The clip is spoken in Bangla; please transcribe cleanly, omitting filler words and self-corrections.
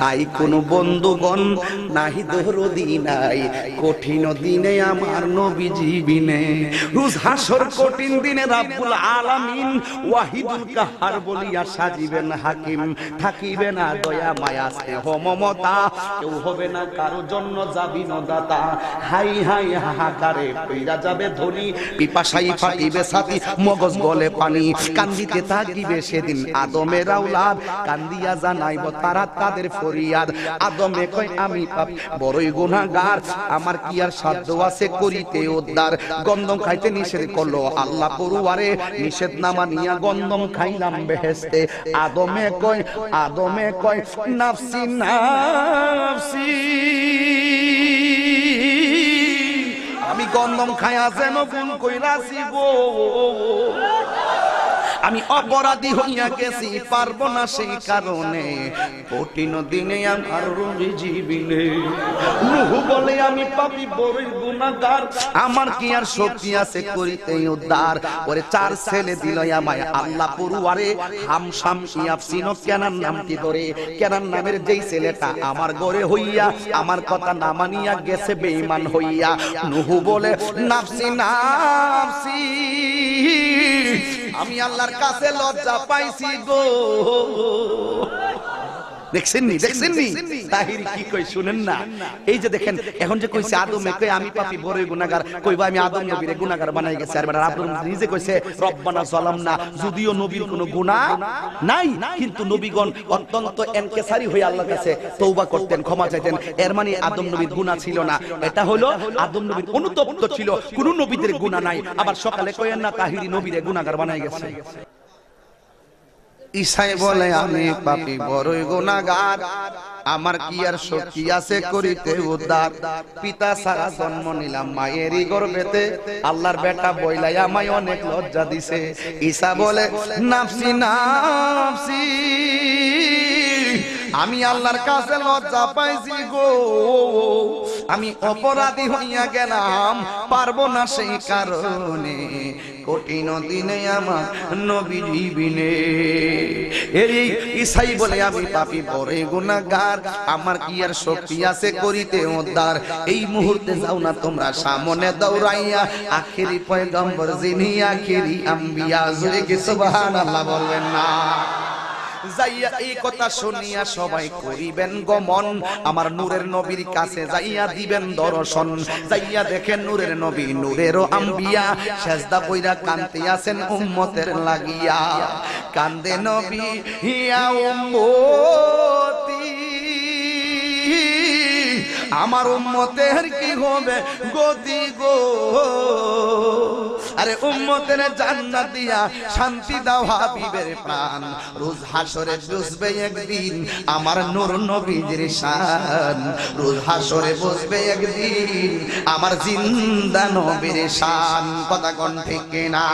নাই কোনো বন্ধুগণ, নাই দরদি নাই কঠিন দিনে আমার নবীজি বিনে। রোজ হাসর কঠিন দিনে রাব্বুল আলামিন ওয়াহিদুল কাহার বলিয়া সাজিবেন হাকিম। থাকিবে না দয়া মায়া স্নেহ মমতা, কেউ হবে না কারো জন্য যাবি নদাতা। হাই হাই হাহাকারে কইরা যাবে ধনী, পিপাসাই ফাটিবে ছাতি, মগজ গলে পানি। কান্দিতে থাকিবে সেদিন আদমের আওলাদ, কান্দিয়া জানাইব তারা তাদের ফরিয়াদ। আদমে কয় আমি পাপী বড়ই গুনাহগার, আমার কি আর সাধ্য আছে করিতে উদ্ধার। গন্ধম খাইতে নিষেধ করলো আল্লাহ পড়ুয়ারে, নিষেধ না মানিয়া গন্ধম খাইলাম বেহেশতে। আদমে কয় নাফসি নাফসি, আমি গন্ধম খায়া যেন ভুল কইরাছি গো, আমি অপরাধী হইয়া গেছি, পারবো না সেই কারণে কঠিন দিনে আমার নবীজি বিনে। নূহ বলে আমি পাপী বড়ই গুনাহগার, আমার কি আর শক্তি আছে করিতে উদ্ধার। ওরে চার ছেলে দিল আমায় আল্লাহ পড়ুয়ারে, হামশাম ইয়াফসিন কেনান নামটি ধরে। কেনান নামের যেই ছেলেটা আমার ঘরে হইয়া আমার কথা না মানিয়া গেছে বেঈমান হইয়া। নূহ বলে নাফসি নাফসি, আমি আল্লাহর কাছে লজ্জা পাইছি গো। দেখছেন নি তাহিরি কি কই শুনেন না। এই যে দেখেন এখন যে কইছে আদমে কই আমি পাপী বড়ই গুনাহগার, কইবা আমি আদম নবীরে গুনাহগার বানাই গেছে। আর আদম নিজে কইছে রব্বানা যালামনা, যদিও নবীর কোনো গুনাহ নাই, কিন্তু নবীগণ অত্যন্ত এনকেসারি হয়ে আল্লাহর কাছে তওবা করতেন, ক্ষমা চাইতেন। এর মানে আদম নবীর গুনাহ ছিল না, এটা হলো আদম নবীর অনুতপ্ত ছিল, কোন নবীদের গুনাহ নাই। আবার সকালে কইেন না তাহিরি নবীরে গুনাহগার বানাই গেছে। ঈসাই বলে আমি পাপী বড়ই গুনাহগার, আমার কি আর শক্তি আছে করিতে উদ্ধার। পিতা ছাড়া জন্ম নিলাম মায়েরই গর্ভেতে, আল্লাহর বেটা বইলাই আমায় অনেক লজ্জা দিছে। ঈসা বলে নাফসি নাফসি, আমি আল্লাহর কাছে লজ্জা পাইছি গো, আমি অপরাধী হইয়া গেলাম, পারবো না সেই কারণে কঠিন দিনে আমার নবীজি বিনে। এই ঈসাই বলে আমি পাপী বড়ই গুনাহগার, আমার কি আর শক্তি আছে করিতে উদ্ধার। এই মুহূর্তে যাও না তোমরা সামনে দৌড়াইয়া, আখেরি পয়গম্বর যিনি আখেরি আম্বিয়া, জোরে কি সুবহানাল্লাহ বলবেন না। যাইয়া এই কথা শুনিয়া সবাই করিবেন গমন, আমার নূরের নবীর কাছে যাইয়া দিবেন দর্শন। যাইয়া দেখেন নূরের নবী নূরেরও আম্বিয়া, সেজদা কইরা কাঁদতে আছেন উম্মতের লাগিয়া। কান্দে নবী হিয়া উম্মতি, আমার উম্মতের কি হবে গতি গো। আরে উম্মতের জান্নাত দিয়া শান্তি দাও হাবিবের প্রাণ, রোজ হাসরে বুঝবে একদিন আমার নূর নবীর শান। রোজ হাসরে বুঝবে একদিন আমার জিন্দা নবীর শান। কথা কোন ঠিক না?